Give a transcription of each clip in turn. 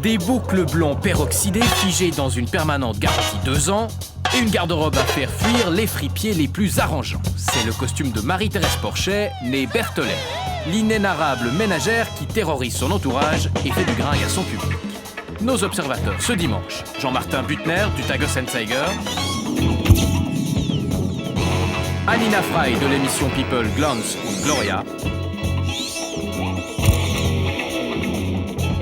Des boucles blonds peroxydés figées dans une permanente garantie 2 ans et une garde-robe à faire fuir les fripiers les plus arrangeants. C'est le costume de Marie-Thérèse Porchet, née Berthollet, l'inénarrable ménagère qui terrorise son entourage et fait du gringue à son public. Nos observateurs ce dimanche, Jean-Martin Butner du Tagessanzeiger, Alina Frey de l'émission People Glanz und Gloria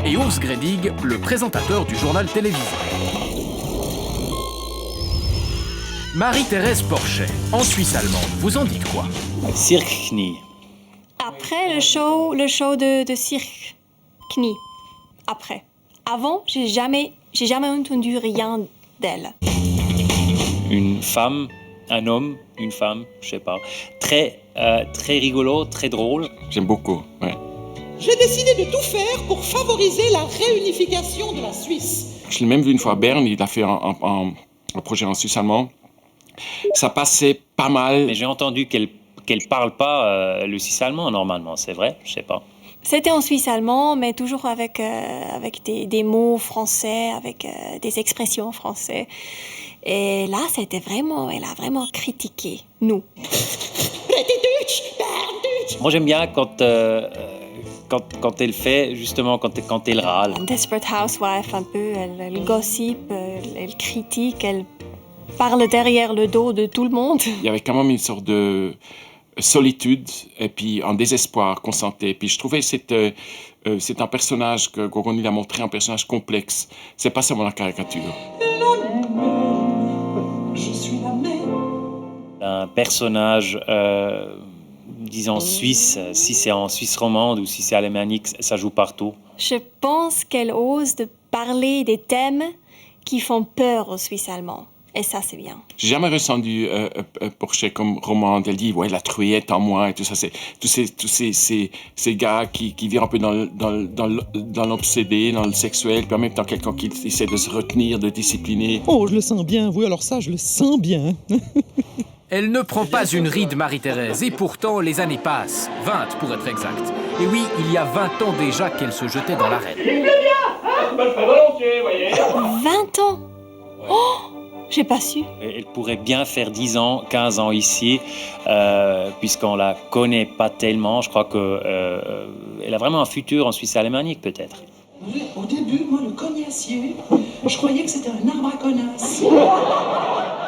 et Urs Gredig, le présentateur du journal télévisé. Marie-Thérèse Porchet, en Suisse allemande, vous en dites quoi? Cirque-Knie. Après le show de Cirque Knie. Après. Avant, j'ai jamais entendu rien d'elle. Une femme, un homme, une femme, je sais pas. Très rigolo, très drôle. J'aime beaucoup, ouais. J'ai décidé de tout faire pour favoriser la réunification de la Suisse. Je l'ai même vu une fois à Berne, il a fait un projet en Suisse allemand. Ça passait pas mal. Mais j'ai entendu qu'elle parle pas le suisse allemand normalement, c'est vrai? Je sais pas. C'était en suisse allemand, mais toujours avec des mots français, avec des expressions françaises. Et là, elle a vraiment critiqué nous. Moi, j'aime bien quand elle fait, justement, quand elle râle. Desperate Housewife, un peu, elle gossip, elle critique, elle parle derrière le dos de tout le monde. Il y avait quand même une sorte de solitude et puis un désespoir qu'on sentait. Puis je trouvais que c'est un personnage que Gogoni a montré, un personnage complexe. C'est pas seulement la caricature. Je suis la mère. Un personnage, disons suisse, si c'est en Suisse romande ou si c'est alémanique, ça joue partout. Je pense qu'elle ose de parler des thèmes qui font peur aux Suisses allemands. Et ça, c'est bien. J'ai jamais ressenti Porchet comme roman. Elle dit, ouais, la truette en moi et tout ça. C'est tous ces gars qui vivent un peu dans l'obsédé, dans le sexuel, puis en même temps quelqu'un qui essaie de se retenir, de discipliner. Oh, je le sens bien. Oui, alors ça, je le sens bien. Elle ne prend pas une ride, Marie-Thérèse, et pourtant les années passent, 20 pour être exact. Et oui, il y a 20 ans déjà qu'elle se jetait dans l'arène. 20 ans. Oh, j'ai pas su. Elle pourrait bien faire 10 ans, 15 ans ici, puisqu'on la connaît pas tellement. Je crois qu'elle a vraiment un futur en Suisse alémanique, peut-être. Au début, moi, le cognacier, je croyais que c'était un arbre à connasse.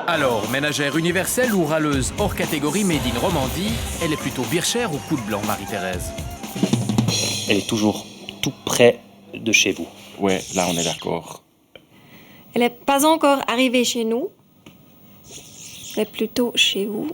Alors, ménagère universelle ou râleuse hors catégorie made in Romandie, elle est plutôt Bircher ou coup de blanc, Marie-Thérèse? Elle est toujours tout près de chez vous. Ouais, là on est d'accord. Elle n'est pas encore arrivée chez nous. Elle est plutôt chez vous.